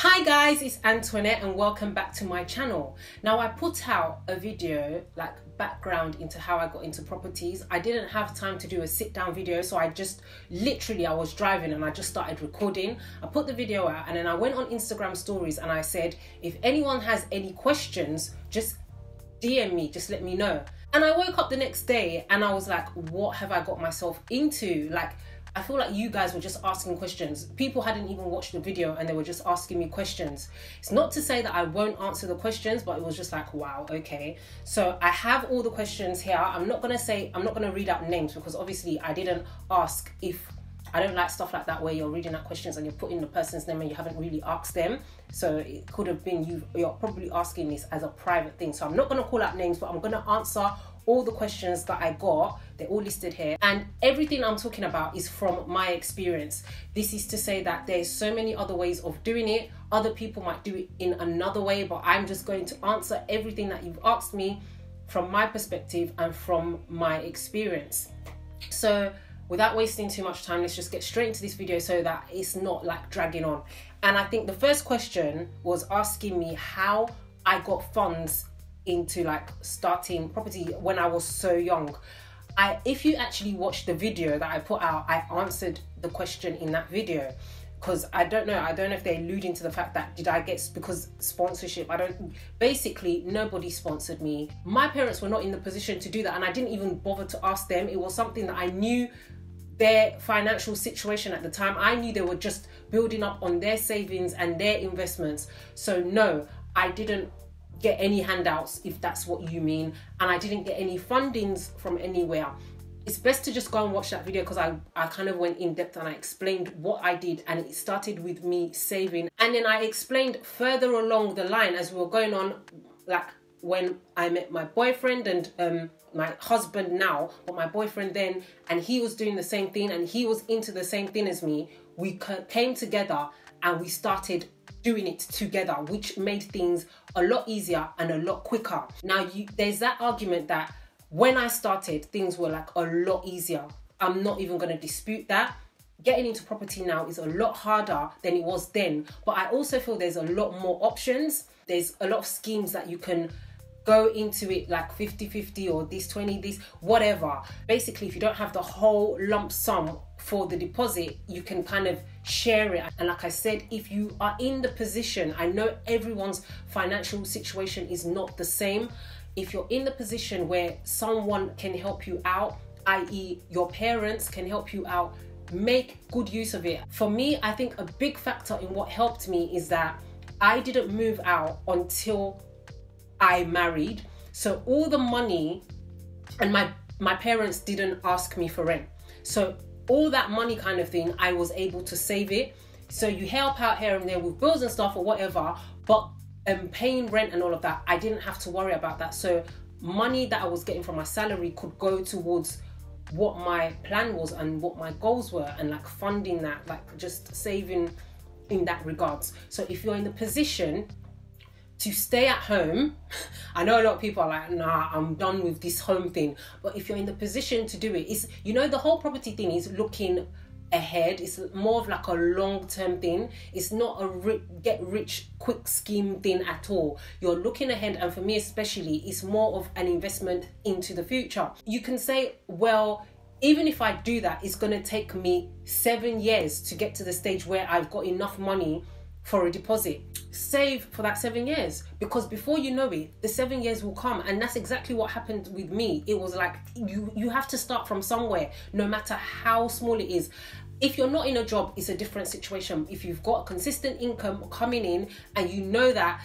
Hi guys, it's Antoinette and welcome back to my channel. Now I put out a video like background into how I got into properties. I didn't have time to do a sit down video, so I was driving and I just started recording. I put the video out and then I went on Instagram stories and I said, if anyone has any questions, just DM me, just let me know. And I woke up the next day and I was like, what have I got myself into? Like, I feel like you guys were just asking questions. People hadn't even watched the video and they were just asking me questions. It's not to say that I won't answer the questions, but it was just like, wow, okay. So I have all the questions here. I'm not gonna read out names because obviously I didn't ask. If I don't like stuff like that where you're reading out questions and you're putting the person's name and you haven't really asked them. So it could have been you're probably asking this as a private thing. So I'm not gonna call out names, but I'm gonna answer all the questions that I got. They're all listed here, and everything I'm talking about is from my experience. This is to say that there's so many other ways of doing it. Other people might do it in another way, but I'm just going to answer everything that you've asked me from my perspective and from my experience. So without wasting too much time, let's just get straight into this video so that it's not like dragging on. And I think the first question was asking me how I got funds into like starting property when I was so young. If you actually watch the video that I put out, I answered the question in that video, because I don't know if they're alluding to the fact that did I get, because sponsorship, basically nobody sponsored me. My parents were not in the position to do that, and I didn't even bother to ask them. It was something that I knew their financial situation at the time. I knew they were just building up on their savings and their investments. So no, I didn't get any handouts, if that's what you mean, and I didn't get any fundings from anywhere. It's best to just go and watch that video because I kind of went in depth and I explained what I did, and it started with me saving, and then I explained further along the line as we were going on, like when I met my boyfriend and my husband now, but my boyfriend then, and he was doing the same thing and he was into the same thing as me. We came together and we started doing it together, which made things a lot easier and a lot quicker. Now there's that argument that when I started, things were like a lot easier. I'm not even going to dispute that. Getting into property now is a lot harder than it was then, but I also feel there's a lot more options. There's a lot of schemes that you can go into it, like 50-50 or this 20, this whatever. Basically, if you don't have the whole lump sum for the deposit, you can kind of share it. And like I said, if you are in the position, I know everyone's financial situation is not the same. If you're in the position where someone can help you out, i.e. your parents can help you out, make good use of it. For me, I think a big factor in what helped me is that I didn't move out until I married. So all the money, and my parents didn't ask me for rent. So all that money kind of thing, I was able to save it. So you help out here and there with bills and stuff or whatever, but paying rent and all of that, I didn't have to worry about that. So money that I was getting from my salary could go towards what my plan was and what my goals were, and like funding that, like just saving in that regards. So if you're in the position to stay at home, I know a lot of people are like, nah, I'm done with this home thing. But if you're in the position to do it, it's, you know, the whole property thing is looking ahead. It's more of like a long-term thing. It's not a get rich quick scheme thing at all. You're looking ahead, and for me especially, it's more of an investment into the future. You can say, well, even if I do that, it's going to take me 7 years to get to the stage where I've got enough money for a deposit. Save for that 7 years, because before you know it, the 7 years will come. And that's exactly what happened with me. It was like you have to start from somewhere, no matter how small it is. If you're not in a job, it's a different situation. If you've got a consistent income coming in and you know that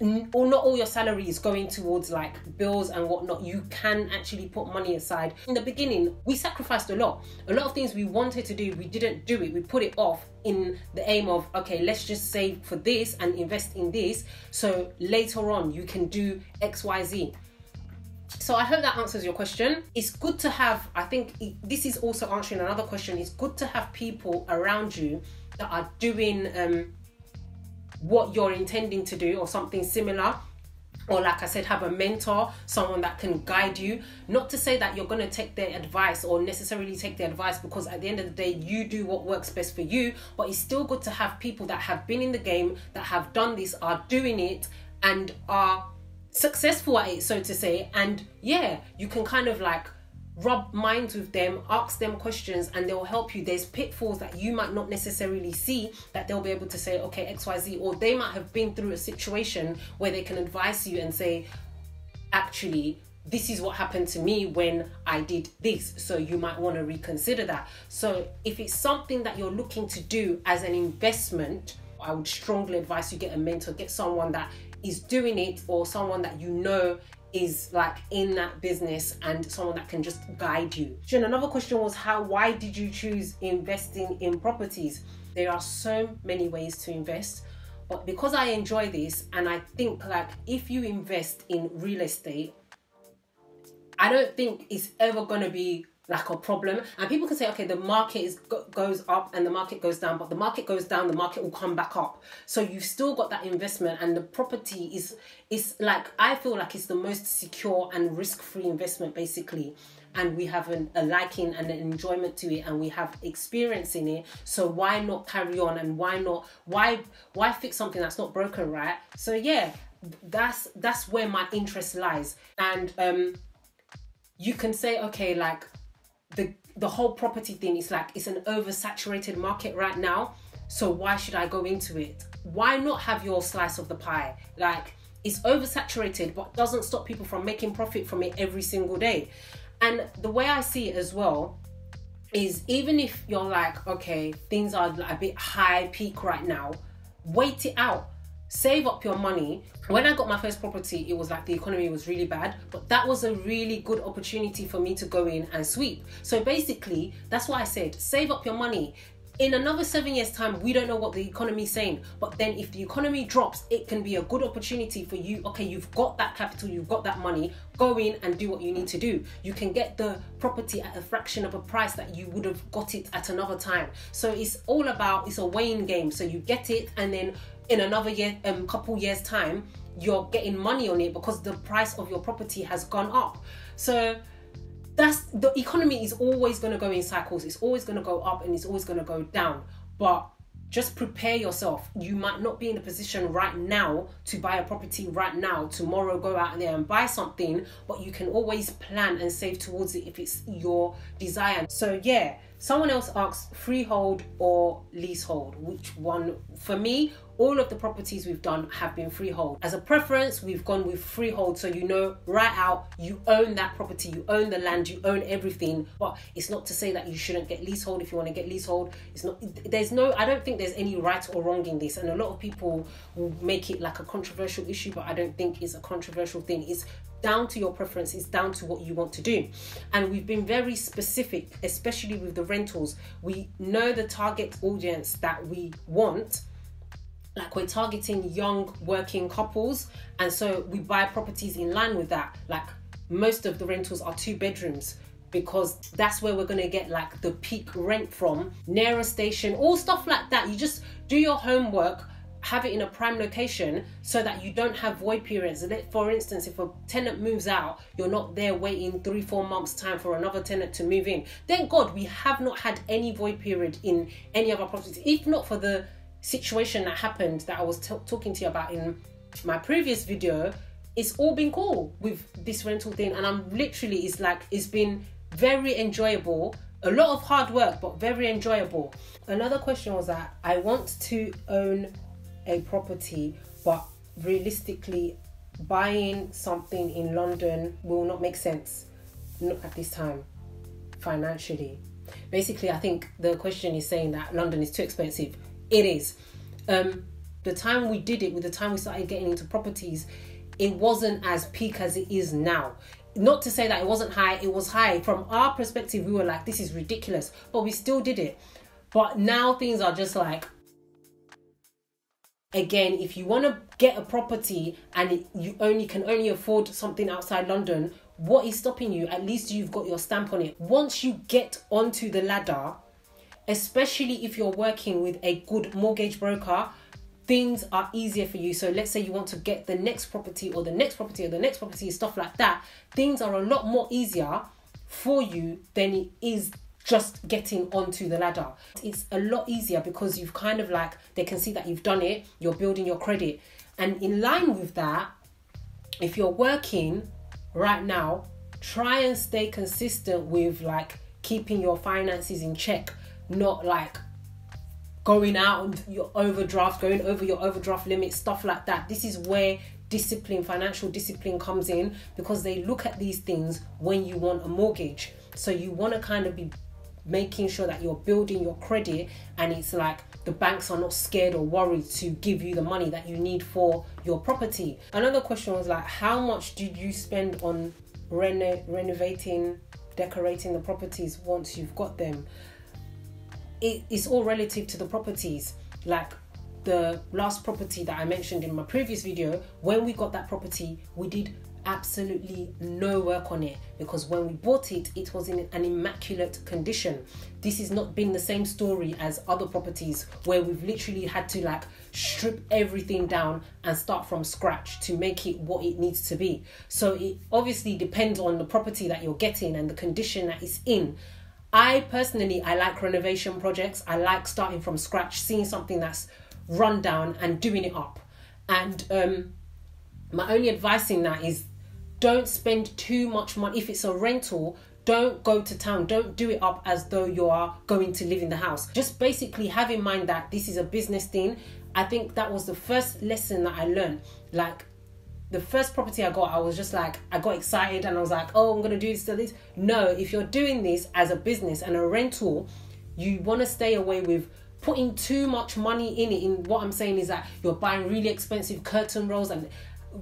not all your salary is going towards like bills and whatnot, you can actually put money aside. In the beginning, we sacrificed a lot of things we wanted to do, we didn't do it. We put it off in the aim of, okay, let's just save for this and invest in this, so later on you can do XYZ. So I hope that answers your question. It's good to have, I think this is also answering another question, it's good to have people around you that are doing what you're intending to do or something similar. or like I said, have a mentor, someone that can guide you. Not to say that you're going to take their advice or necessarily take their advice, because at the end of the day, you do what works best for you. But it's still good to have people that have been in the game, that have done this, are doing it, and are successful at it, so to say. And yeah, you can kind of like rub minds with them, ask them questions, and they'll help you. There's pitfalls that you might not necessarily see, that they'll be able to say, okay, XYZ, or they might have been through a situation where they can advise you and say, actually, this is what happened to me when I did this, so you might want to reconsider that. So if it's something that you're looking to do as an investment, I would strongly advise you get a mentor, get someone that is doing it, or someone that you know is like in that business, and someone that can just guide you. And another question was, why did you choose investing in properties? There are so many ways to invest, but because I enjoy this, and I think like if you invest in real estate, I don't think it's ever going to be like a problem. And people can say, okay, the market goes up and the market goes down, but the market goes down, the market will come back up. So you've still got that investment, and the property is like, I feel like it's the most secure and risk-free investment basically. And we have a liking and an enjoyment to it, and we have experience in it. So why not carry on, and why fix something that's not broken, right? So yeah, that's where my interest lies. And you can say, okay, like the whole property thing is like, it's an oversaturated market right now, so why should I go into it? Why not have your slice of the pie? Like, it's oversaturated, but doesn't stop people from making profit from it every single day. And the way I see it as well is, even if you're like, okay, things are a bit high peak right now, wait it out. Save up your money. When I got my first property, it was like the economy was really bad, but that was a really good opportunity for me to go in and sweep. So basically, that's why I said, save up your money. In another 7 years' time, we don't know what the economy is saying. But then if the economy drops, it can be a good opportunity for you. Okay, you've got that capital, you've got that money, go in and do what you need to do. You can get the property at a fraction of a price that you would have got it at another time. So it's all about, it's a weighing game. So you get it, and then in another year, couple years time, you're getting money on it because the price of your property has gone up. So the economy is always going to go in cycles. It's always going to go up and it's always going to go down. But just prepare yourself. You might not be in a position right now to buy a property right now. Tomorrow, go out there and buy something, but you can always plan and save towards it if it's your desire. So yeah, someone else asked freehold or leasehold. Which one? For me, all of the properties we've done have been freehold. As a preference, we've gone with freehold, so you know right out, you own that property, you own the land, you own everything. But it's not to say that you shouldn't get leasehold if you want to get leasehold. It's not, I don't think there's any right or wrong in this, and a lot of people will make it like a controversial issue, but I don't think it's a controversial thing. It's down to your preference, it's down to what you want to do. And we've been very specific, especially with the rentals. We know the target audience that we want. Like, we're targeting young working couples, and so we buy properties in line with that. Like, most of the rentals are 2 bedrooms because that's where we're going to get like the peak rent from, near a station, all stuff like that. You just do your homework, have it in a prime location so that you don't have void periods. For instance, if a tenant moves out, you're not there waiting 3-4 months time for another tenant to move in. Thank God we have not had any void period in any of our properties. If not for the situation that happened that I was talking to you about in my previous video, it's all been cool with this rental thing. And I'm literally, it's been very enjoyable. A lot of hard work, but very enjoyable. Another question was that I want to own a property, but realistically buying something in London will not make sense, not at this time financially. Basically, I think the question is saying that London is too expensive. It is. The time we did it, with the time we started getting into properties, it wasn't as peak as it is now. Not to say that it wasn't high, it was high. From our perspective, we were like, this is ridiculous, but we still did it. But now things are just like, again, if you want to get a property and you can only afford something outside London, what is stopping you? At least you've got your stamp on it. Once you get onto the ladder, especially if you're working with a good mortgage broker, things are easier for you. So let's say you want to get the next property or the next property or the next property, stuff like that. Things are a lot more easier for you than it is just getting onto the ladder. It's a lot easier because you've kind of like, they can see that you've done it, you're building your credit. And in line with that, if you're working right now, try and stay consistent with like keeping your finances in check, not like going out on your overdraft, going over your overdraft limit, stuff like that. This is where discipline, financial discipline comes in, because they look at these things when you want a mortgage. So you want to kind of be making sure that you're building your credit, and it's like the banks are not scared or worried to give you the money that you need for your property. Another question was like, how much did you spend on renovating, decorating the properties once you've got them? It's all relative to the properties. Like the last property that I mentioned in my previous video, when we got that property, we did absolutely no work on it, because when we bought it, it was in an immaculate condition. This has not been the same story as other properties where we've literally had to like strip everything down and start from scratch to make it what it needs to be. So it obviously depends on the property that you're getting and the condition that it's in. I personally like renovation projects. I like starting from scratch, seeing something that's run down and doing it up. And my only advice in that is, don't spend too much money. If it's a rental, don't go to town. Don't do it up as though you are going to live in the house. Just basically have in mind that this is a business thing. I think that was the first lesson that I learned. Like the first property I got, I was just like, I got excited and I was like, oh, I'm going to do this to this. No, if you're doing this as a business and a rental, you want to stay away with putting too much money in it. In what I'm saying is that you're buying really expensive curtain rolls and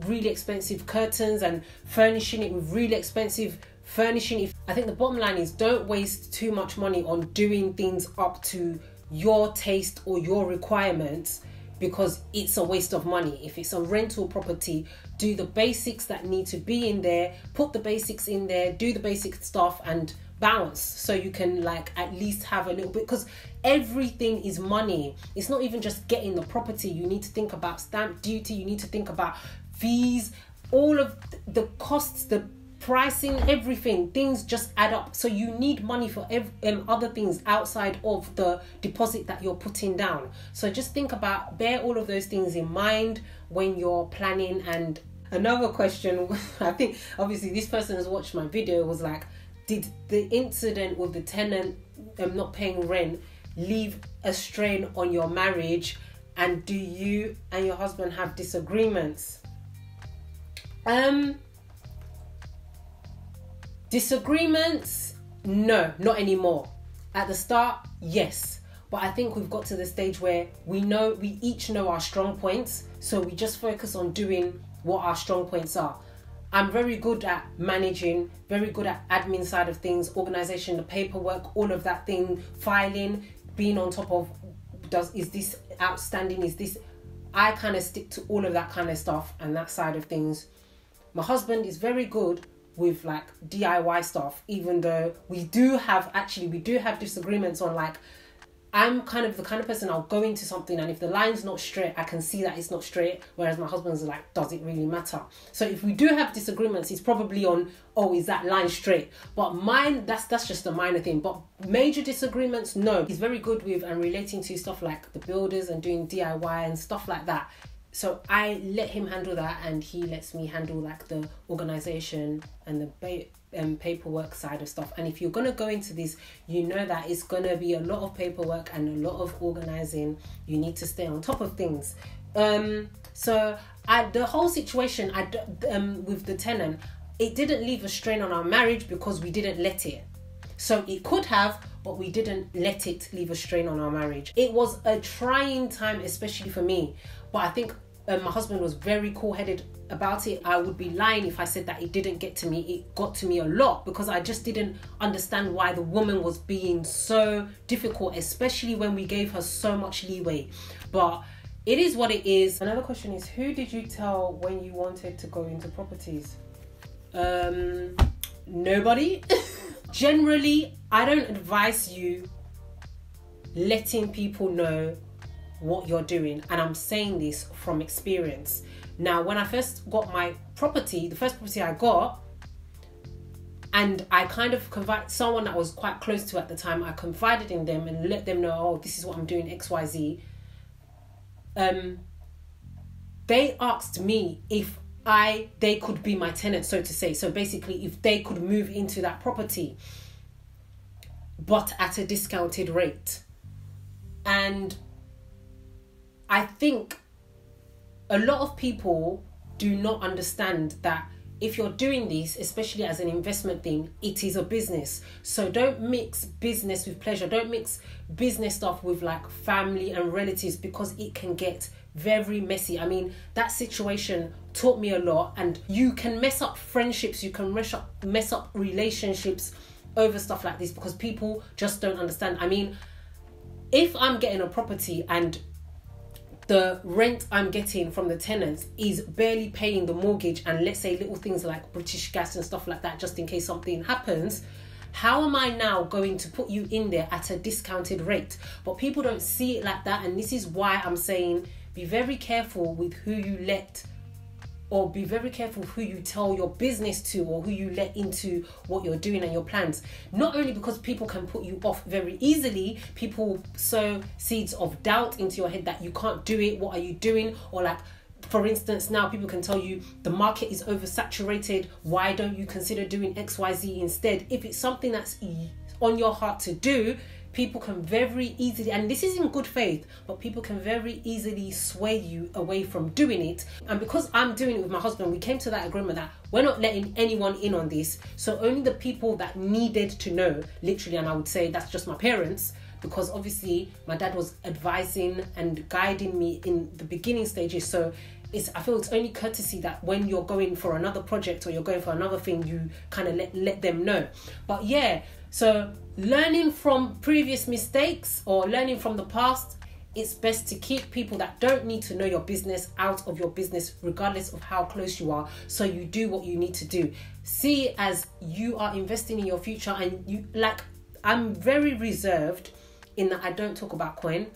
really expensive curtains and furnishing it with really expensive furnishing. I think the bottom line is, don't waste too much money on doing things up to your taste or your requirements, because it's a waste of money. If it's a rental property, do the basics that need to be in there, put the basics in there, do the basic stuff and bounce, so you can like at least have a little bit, because everything is money. It's not even just getting the property. You need to think about stamp duty, you need to think about fees, all of the costs, the pricing, everything. Things just add up. So you need money for other things outside of the deposit that you're putting down. So just think about, bear all of those things in mind when you're planning. And another question, I think obviously this person has watched my video, was like, did the incident with the tenant not paying rent leave a strain on your marriage, and do you and your husband have disagreements? Disagreements, no, not anymore. At the start, yes, but I think we've got to the stage where we each know our strong points, so we just focus on doing what our strong points are. I'm very good at managing, very good at admin side of things, organization, the paperwork, all of that thing, filing, being on top of, is this outstanding, is this, I kind of stick to all of that kind of stuff and that side of things. My husband is very good with like DIY stuff, even though we do have disagreements on, like, I'm kind of the kind of person, I'll go into something and if the line's not straight, I can see that it's not straight, whereas my husband's like, does it really matter? So if we do have disagreements, it's probably on, oh, is that line straight? But mine, that's just a minor thing. But major disagreements, no. He's very good with and relating to stuff like the builders and doing DIY and stuff like that. So I let him handle that, and he lets me handle like the organization and the paperwork side of stuff. And if you're going to go into this, you know that it's going to be a lot of paperwork and a lot of organizing. You need to stay on top of things. So the whole situation with the tenant, it didn't leave a strain on our marriage because we didn't let it. So it could have, but we didn't let it leave a strain on our marriage. It was a trying time, especially for me. But I think my husband was very cool-headed about it. I would be lying if I said that it didn't get to me. It got to me a lot because I just didn't understand why the woman was being so difficult, especially when we gave her so much leeway. But it is what it is. Another question is, who did you tell when you wanted to go into properties? Nobody. Generally, I don't advise you letting people know what you're doing. And I'm saying this from experience. Now, when I first got my property, the first property I got, and I kind of confided, someone that I was quite close to at the time, I confided in them and let them know, oh, this is what I'm doing, XYZ. They asked me if they could be my tenant, so to say. So basically, if they could move into that property, but at a discounted rate. And I think a lot of people do not understand that if you're doing this, especially as an investment thing, it is a business. So don't mix business with pleasure. Don't mix business stuff with like family and relatives, because it can get very messy. I mean, that situation taught me a lot, and you can mess up friendships, you can mess up relationships over stuff like this, because people just don't understand. I mean, if I'm getting a property and the rent I'm getting from the tenants is barely paying the mortgage, and let's say little things like British Gas and stuff like that, just in case something happens, how am I now going to put you in there at a discounted rate? But people don't see it like that, and this is why I'm saying be very careful with who you let, or be very careful who you tell your business to, or who you let into what you're doing and your plans. Not only because people can put you off very easily, people sow seeds of doubt into your head that you can't do it, what are you doing? Or like, for instance, now people can tell you the market is oversaturated, why don't you consider doing XYZ instead? If it's something that's on your heart to do, people can very easily, and this is in good faith, but people can very easily sway you away from doing it. And because I'm doing it with my husband, we came to that agreement that we're not letting anyone in on this. So only the people that needed to know, literally, and I would say that's just my parents, because obviously my dad was advising and guiding me in the beginning stages. So I feel it's only courtesy that when you're going for another project or you're going for another thing, you kind of let them know. But yeah, so learning from previous mistakes or learning from the past, it's best to keep people that don't need to know your business out of your business, regardless of how close you are. So you do what you need to do. See it as you are investing in your future. And you, like, I'm very reserved in that I don't talk about coin.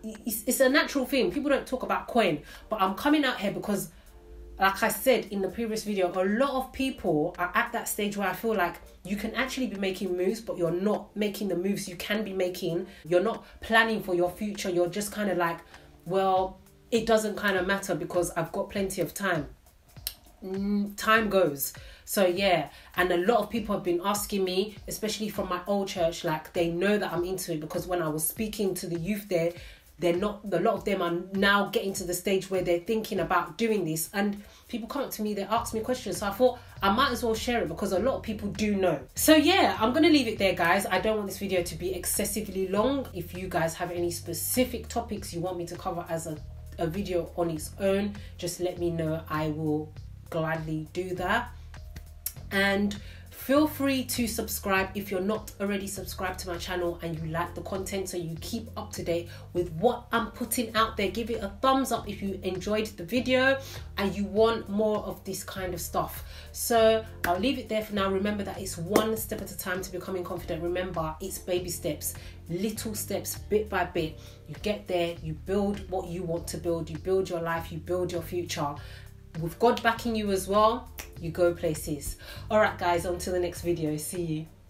It's a natural thing. People don't talk about coin, but I'm coming out here because, like I said in the previous video, a lot of people are at that stage where I feel like you can actually be making moves, but you're not making the moves you can be making. You're not planning for your future. You're just kind of like, well, it doesn't kind of matter because I've got plenty of time. Time goes. So yeah, and a lot of people have been asking me, especially from my old church, like they know that I'm into it, because when I was speaking to the youth there, a lot of them are now getting to the stage where they're thinking about doing this, and people come up to me, they ask me questions. So I thought I might as well share it, because a lot of people do know. So yeah, I'm gonna leave it there, guys. I don't want this video to be excessively long. If you guys have any specific topics you want me to cover as a video on its own, just let me know. I will gladly do that. And feel free to subscribe if you're not already subscribed to my channel and you like the content, so you keep up to date with what I'm putting out there. Give it a thumbs up if you enjoyed the video and you want more of this kind of stuff. So I'll leave it there for now. Remember that it's one step at a time to becoming confident. Remember, it's baby steps, little steps, bit by bit. You get there, you build what you want to build, you build your life, you build your future. With God backing you as well, you go places. All right, guys, until the next video. See you.